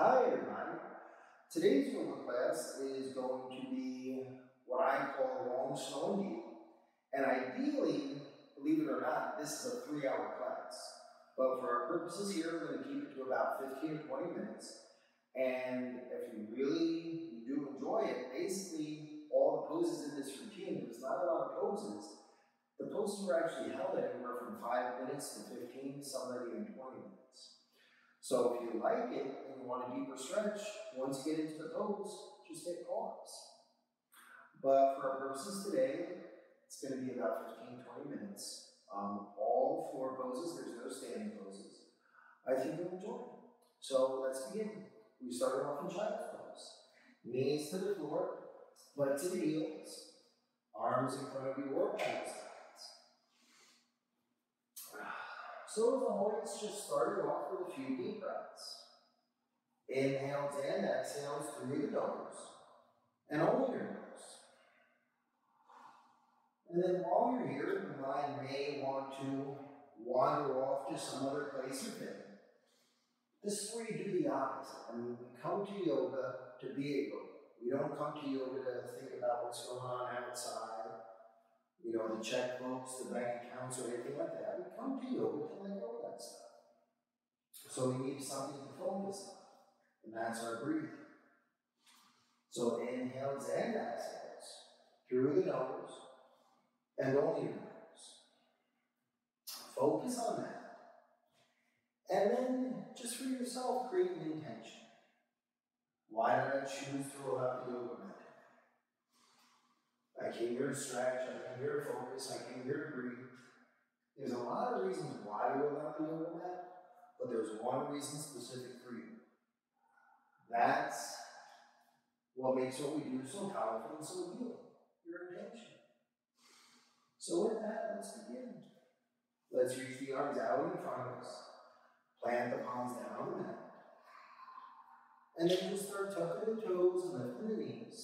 Hi everybody. Today's yoga class is going to be what I call long, slow, and deep. And ideally, believe it or not, this is a 3-hour class. But for our purposes here, we're going to keep it to about 15 to 20 minutes. And if you really do enjoy it, basically all the poses in this routine, there's not a lot of poses. The poses are actually held anywhere from 5 minutes to 15, some not even 20 minutes. So if you like it and you want a deeper stretch, once you get into the pose, just hit pause. But for our purposes today, it's going to be about 15, 20 minutes. All floor poses, there's no standing poses. I think you'll enjoy it. So let's begin. We started off in child's pose. Knees to the floor, butt to the heels, arms in front of you or by your sides. So as always, just started off with a few deep breaths. Inhales and exhales through the nose, and only your nose. And then while you're here, the mind may want to wander off to some other place or thing. This is where you do the opposite. I mean, we come to yoga to be a yoga. We don't come to yoga to think about what's going on outside, the checkbooks, the bank accounts, or anything like that. We come to yoga to let go of that stuff. So we need something to focus on, and that's our breathing. So inhales and exhales through the nose and only your nose. Focus on that. And then, just for yourself, create an intention. Why did I choose to allow the yoga mat? I came here to stretch, I came here to focus, I came here to breathe. There's a lot of reasons why you allow the yoga mat, but there's one reason specific for you. That's what makes what we do so powerful and so healing, your intention. So with that, let's begin. Let's reach the arms out in front of us. Plant the palms down on the mat. And then just start tucking the toes and lifting the knees.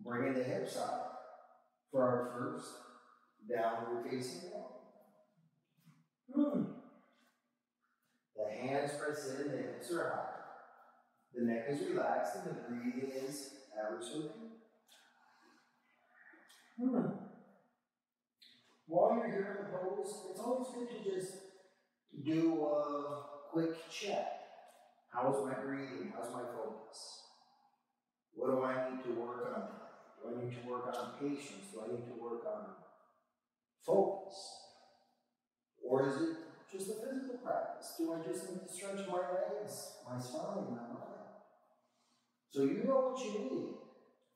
Bringing the hips up for our first downward facing dog. The hands press in, the hips are high. The neck is relaxed and the breathing is ever so deep. While you're here in the pose, it's always good to just do a quick check. How's my breathing? How's my focus? What do I need to work on? Do I need to work on patience? Do I need to work on focus? Or is it just a physical practice? Do I just need to stretch my legs, my spine, my mind? So you know what you need.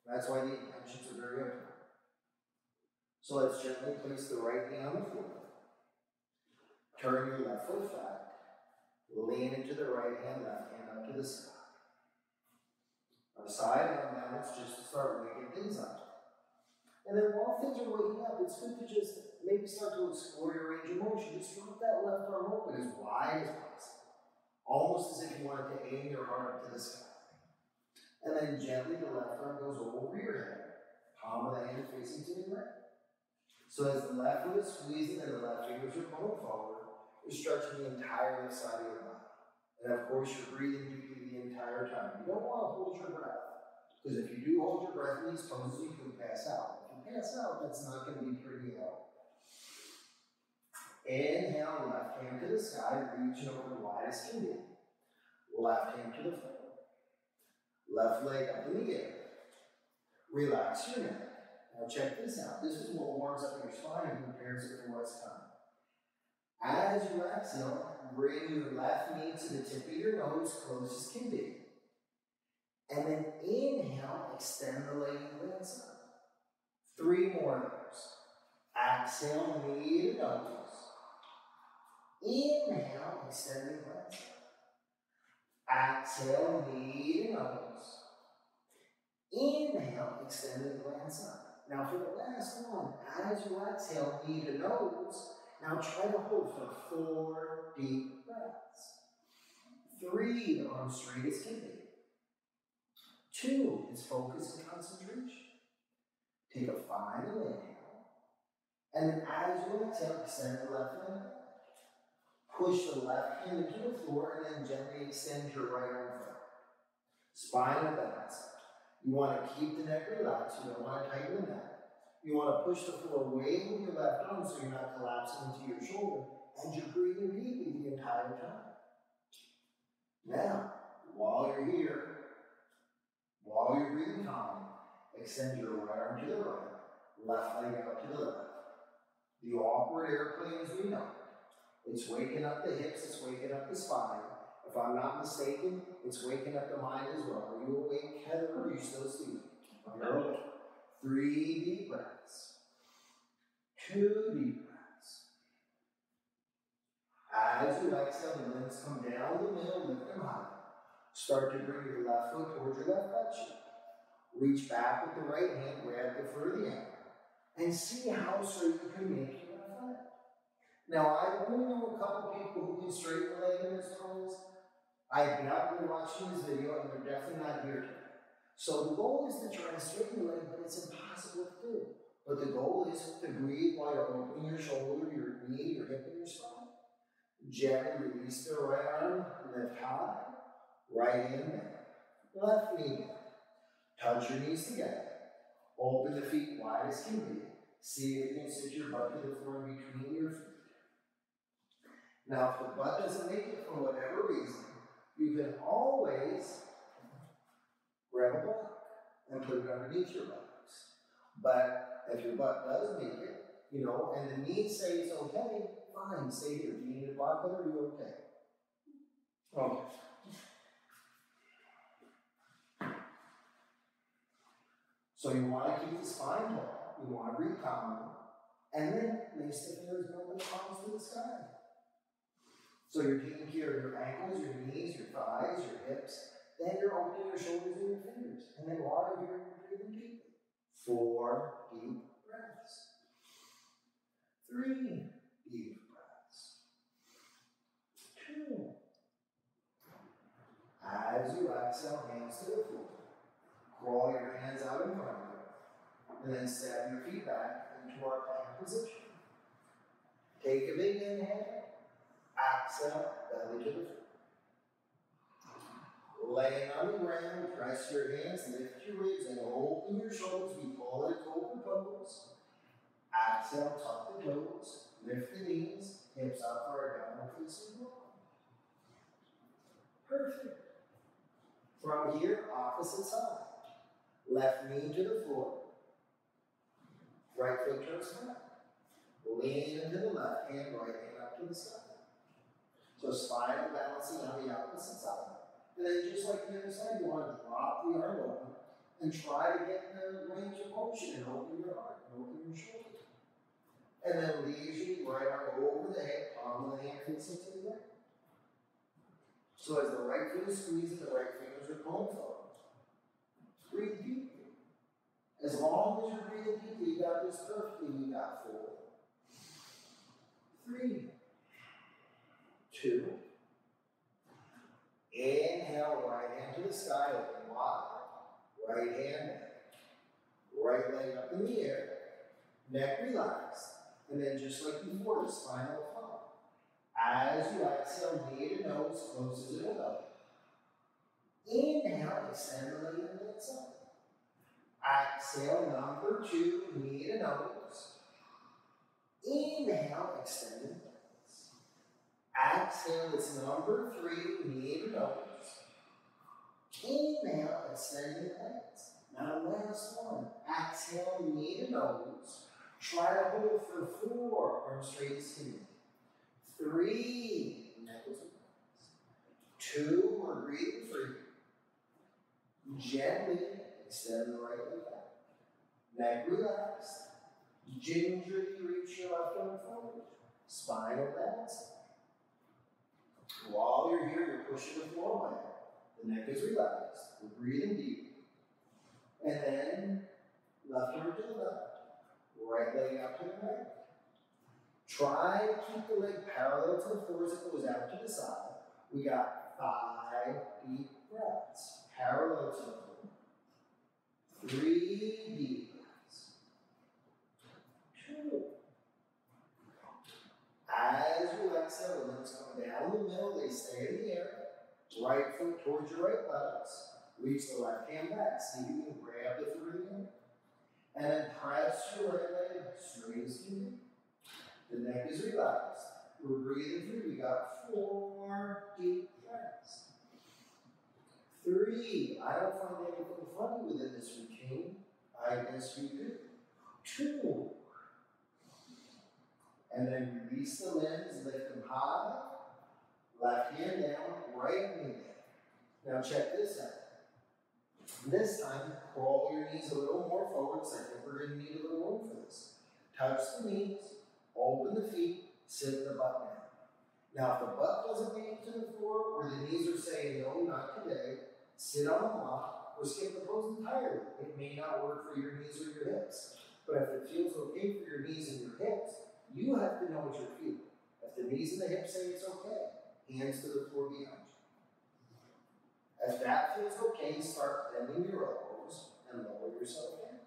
That's why the intentions are very important. So let's gently place the right knee on the floor. Turn your left foot flat. Lean into the right hand, left hand up to the sky. Our side arm now is just to start waking things up. And then while things are waking up, it's good to just maybe start to explore your range of motion. Just drop that left arm open as wide as possible. Almost as if you wanted to aim your heart up to the sky. And then gently the left arm goes over your head. Palm of the hand facing to the right. So as the left foot is squeezing and the left fingers are pulling forward, you're stretching the entire left side of your body. And of course, you're breathing deeply the entire time. You don't want to hold your breath. Because if you do hold your breath in these poses, you can pass out. If you pass out, that's not going to be pretty helpful. Inhale, left hand to the sky, reaching over the widest can be. Left hand to the floor. Left leg up in the air. Relax your neck. Now check this out. This is what warms up your spine and prepares it for what's coming. As you exhale, bring your left knee to the tip of your nose, close as can be. And then inhale, extend the leg and glance up. 3 more of those. Exhale, knee to nose. Inhale, extend and glance up. Exhale, knee to nose. Inhale, extend and glance up. Now for the last one, as you exhale, knee to nose, now try to hold for 4 deep breaths. 3, the arms straight as can be. 2 is focus and concentration. Take a final inhale. And then as you exhale, extend the left leg. Push the left hand into the floor and then gently extend your right arm forward. Spinal balance. You want to keep the neck relaxed. You don't want to tighten the neck. You want to push the floor away with your left arm so you're not collapsing into your shoulder, and you're breathing deeply the entire time. Now, while you're here, while you're breathing calmly, extend your right arm to the right, left leg out to the left. The awkward airplane as we know it. It's waking up the hips, it's waking up the spine. If I'm not mistaken, it's waking up the mind as well. Are you awake, Heather, or are you still sleeping? You're awake. 3 deep breaths. 2 deep breaths. As you exhale, the limbs come down the middle, lift them high. Start to bring your left foot towards your left butt cheek. Reach back with the right hand, grab the fur of the ankle, and see how straight you can make your left leg. Now, I only know a couple people who can straighten the leg in this pose. I doubt they're watching this video, and they're definitely not here today. So the goal is to try to straighten the leg, but it's impossible to do. But the goal is to breathe while you're opening your shoulder, your knee, your hip, and your spine. Gently release the right arm, lift high, right hand down, left knee down. Touch your knees together. Open the feet wide as can be. See if you can sit your butt to the floor between your feet. Now, if the butt doesn't make it for whatever reason, you can always grab a block and put it underneath your buttocks. But if your butt does make it, and the knee says okay, fine, stay here. Do you need a block or are you okay? Okay. So you want to keep the spine tall. You want to breathe calmly. And then place the fingers over the palms to the sky. So you're taking care of your ankles, your knees, your thighs, your hips. Then you're opening your shoulders and your fingers. And then while you're here, you're breathing deeply. 4 deep breaths. 3 deep breaths. 2. As you exhale, hands to the floor. Crawl your hands out in front of you. And then step your feet back into our plank position. Take a big inhale. Exhale, belly to the floor. Laying on the ground, press your hands, lift your ribs, and open your shoulders. We call it cobra pose. Exhale, tuck the toes, lift the knees, hips up for our downward facing dog. Perfect. From here, opposite side. Left knee to the floor. Right foot turns back. Lean into the left hand, right hand up to the side. So spinal balancing on the opposite side. And then just like the other side, you want to drop the arm open and try to get the range of motion and open your heart and open your shoulder. And then leisurely right arm over the head, palm of the hand facing to the right. So as the right foot is squeezing, the right fingers are pulling forward. Breathe deeply. As long as you're breathing deeply, you got this perfectly. You got 4, 3, 2. Inhale, right hand to the sky, open wide. Right hand down. Right leg up in the air. Neck relaxed. And then just like before, the spinal fall. As you exhale, knee to nose, closes it up. Inhale, extend the leg to the inside. Exhale, number 2, knee to nose. Inhale, extend the legs. Exhale, it's number 3, knee to nose. Inhale, extend the legs. Now last one. Exhale, knee to nose. Try to hold for 4, arms straight as can be. 3, neck is relaxed. 2, we're breathing free. Gently extend the right leg back. Neck relaxed. Gingerly reach your left arm forward. Spinal balance. While you're here, you're pushing the floor away. The neck is relaxed. We're breathing deep. And then left arm to the left. Right leg out to the right. Try to keep the leg parallel to the floor as it goes out to the side. We got 5 deep breaths. Parallel to the floor. 3 deep breaths. 2. As you exhale, the limbs come down the middle. They stay in the air. Right foot towards your right buttocks. Reach the left hand back. See if you can grab the foot of the ankle. And then press your right leg straight as you can. The neck is relaxed. We're breathing through. We got 4 deep breaths. 3. I don't find anything funny within this routine. I guess you do. 2. And then release the limbs, lift them high. Left hand down, right knee down. Now check this out. This time, crawl your knees a little more forward, because I think we're going to need a little room for this. Touch the knees, open the feet, sit the butt down. Now, if the butt doesn't make it to the floor, or the knees are saying, no, not today, sit on the block, or skip the pose entirely. It may not work for your knees or your hips. But if it feels okay for your knees and your hips, you have to know what you're feeling. If the knees and the hips say it's okay, hands to the floor behind you. If that feels okay, start bending your elbows and lower yourself down.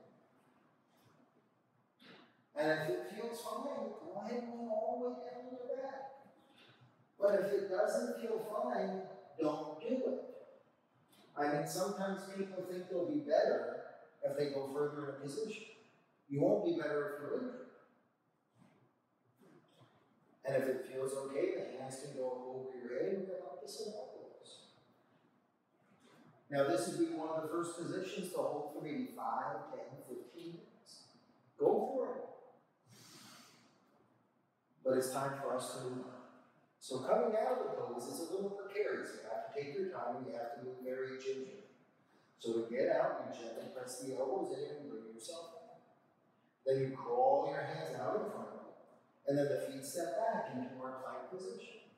And if it feels fine, go ahead and go all the way down to the back. But if it doesn't feel fine, don't do it. I mean, sometimes people think they'll be better if they go further in a position. You won't be better if you're injured. And if it feels okay, the hands can go over your head and go up to some elbows. Now, this would be one of the first positions to hold for maybe 5, 10, 15 minutes. Go for it. But it's time for us to move on. So coming out of the pose is a little precarious. You have to take your time and you have to move very gingerly. So to get out, you gently press the elbows in and bring yourself out. Then you crawl your hands out in front of you. And then the feet step back into our plank position.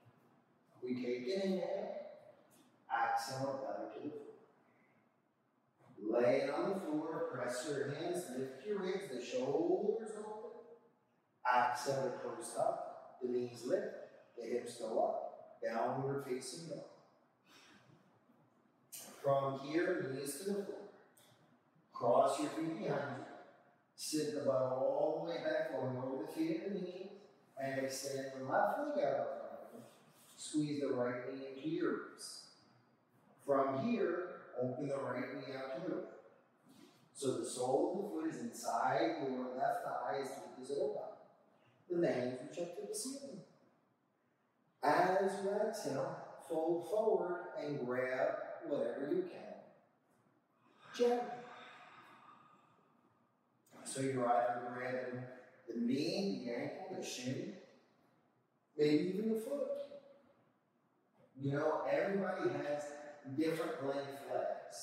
We take an inhale, exhale, belly to the floor. Lay it on the floor, press your hands, lift your ribs, the shoulders open. Exhale to post up, the knees lift, the hips go up, downward facing dog. From here, knees to the floor. Cross your feet behind you. Sit the butt all the way back, going over the feet and the knees, and extend the left leg out in front of you. Squeeze the right knee into your ribs. From here, open the right knee out to the right. So the sole of the foot is inside your left thigh as deep as it'll go. Then the hands reach up to the ceiling. As you exhale, fold forward and grab whatever you can. Gently. So you're either grabbing the knee, the ankle, the shin, maybe even the foot. You know, everybody has different length legs.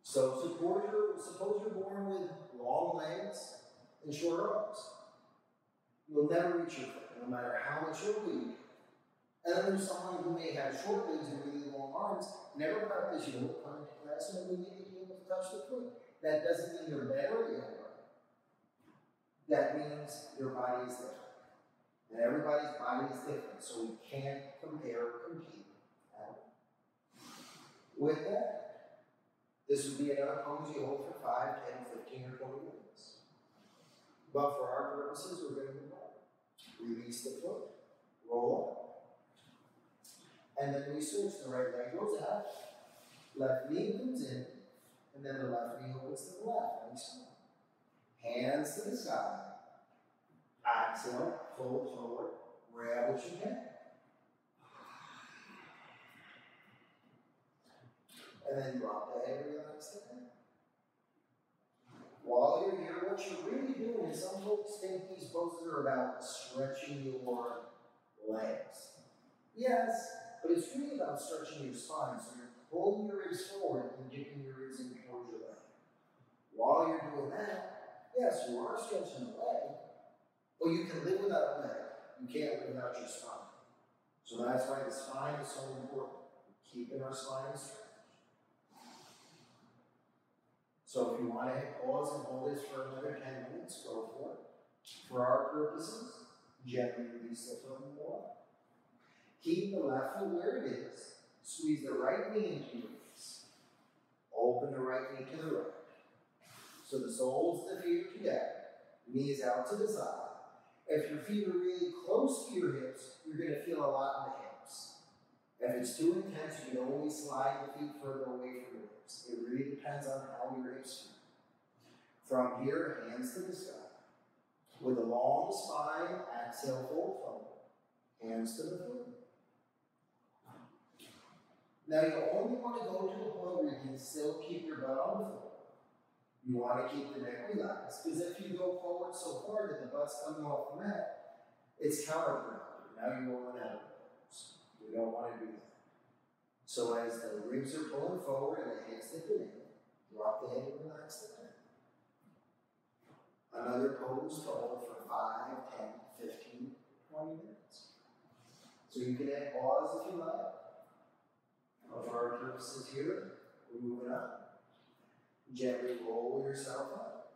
So suppose you're born with long legs and short arms. You'll never reach your foot, no matter how much yoga you do. And then there's someone who may have short legs and really long arms, never practice yoga, come into class, and immediately be able to touch the foot. That doesn't mean you're better at yoga. That means your body is different. And everybody's body is different, so we can't compare or compete. With that, this would be another pose you hold for 5, 10, 15, or 20 minutes. But for our purposes, we're going to move on. Release the foot, roll up. And then we switch. The right leg goes out, left knee comes in, and then the left knee opens to the left. Nice one. Hands to the side. Exhale, fold forward, grab what you can. And then drop the head and relax the head. While you're here, what you're really doing is some folks think these poses are about stretching your legs. Yes, but it's really about stretching your spine. So you're pulling your ribs forward and dipping your ribs in towards your leg. While you're doing that, yes, you are stretching the leg, but you can live without a leg. You can't live without your spine. So that's why the spine is so important. Keeping our spine straight. So if you want to hit pause and hold this for another 10 minutes, go for it. For our purposes, gently release the foot and go up. Keep the left foot where it is. Squeeze the right knee into your knees. Open the right knee to the right. So the soles of the feet are together. Knees out to the side. If your feet are really close to your hips, you're going to feel a lot in the hips. If it's too intense, you can always slide the feet further away from your hips. It really depends on how your hips feel. From here, hands to the sky. With a long spine, exhale, fold forward. Hands to the floor. Now you only want to go to a point where you can still keep your butt on the floor. You want to keep the neck relaxed, because if you go forward so far that the butt's coming off the mat, it's counterproductive. Now you're rolling out of the pose. We don't want to do that. So as the ribs are pulling forward and the head's dipping in, drop the head and relax the neck. Another pose to hold for 5, 10, 15, 20 minutes. So you can add pause if you like. But for our purposes here, we're moving up. Gently roll yourself up.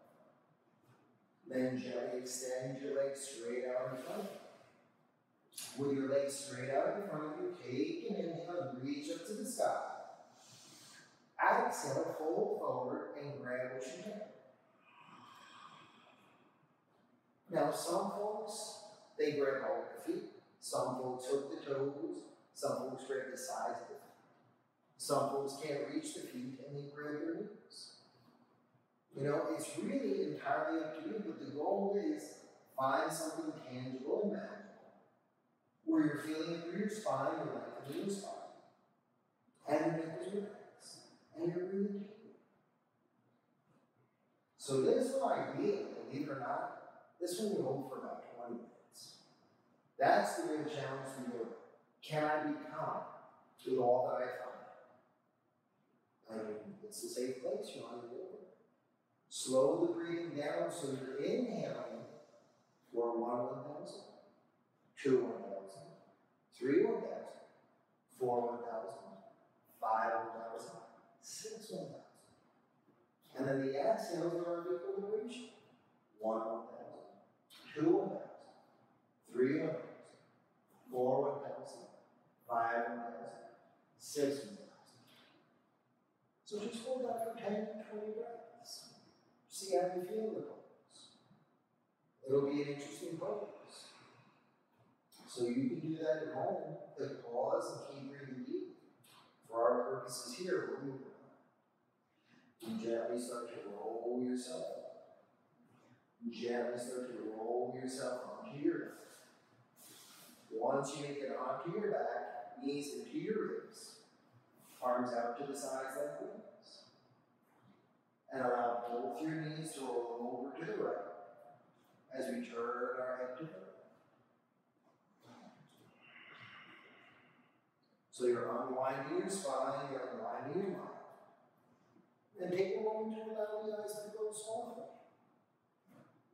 Then gently extend your legs straight out in front of you. With your legs straight out in front of you, take an inhale and reach up to the sky. Exhale, fold forward and grab what you can. Now, some folks, they grab all the feet. Some folks hook the toes. Some folks grab the sides of the feet. Some folks can't reach the feet and they grab their knees. You know, it's really entirely up to you, but the goal is find something tangible and magical where you're feeling it through your spine, you're lengthening your spine, and your neck is relaxed, and you're really deep. So this one, ideally, believe it or not, this one you hold for about 20 minutes. That's the real challenge for you. Can I be calm with all that I find? I mean, it's a safe place, you want to do it. Slow the breathing down so you're inhaling for 1 1,000, 2 1,000, 3 1,000, 4 1,000, 5 1,000, 6 1,000. And then the exhales are of equal duration. 1 1,000, 2 1,000, 3 1,000, 4 1,000, 5 1,000, 6 1,000. So just hold that for 10 to 20 breaths. See how you feel the pose. It'll be an interesting pose. So you can do that at home. Click pause and keep breathing deep. For our purposes here, we're moving on. You gently start to roll yourself up. Gently start to roll yourself onto your back. Once you make it onto your back, knees into your ribs, arms out to the sides like wings. And allow both your knees to roll over to the right as we turn our head to the right. So you're unwinding your spine, you're unwinding your mind. And take a moment to allow the eyes to close softly.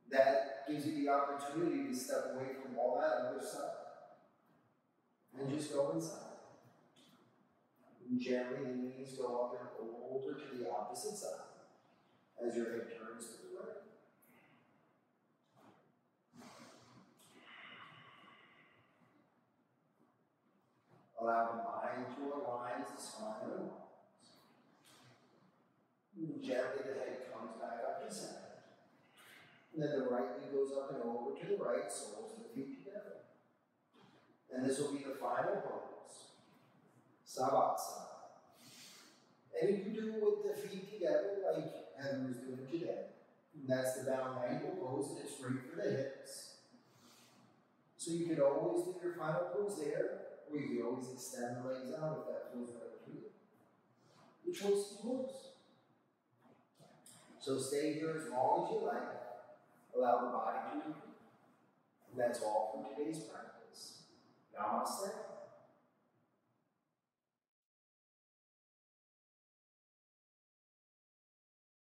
That gives you the opportunity to step away from all that other stuff. And just go inside. And gently the knees go up and over to the opposite side as your head turns to the right. Allow the mind to align as the spine aligns. Gently the head comes back up to center. And then the right knee goes up and over to the right, soles of the feet together. And this will be the final pose. Savasana. And you can do it with the feet together like Heather is doing today. And that's the down ankle pose, and it's great for the hips. So you can always do your final pose there, or you can always extend the legs out if that feels better for you. The choice is yours. So stay here as long as you like. Allow the body to move. And that's all for today's practice. Namaste.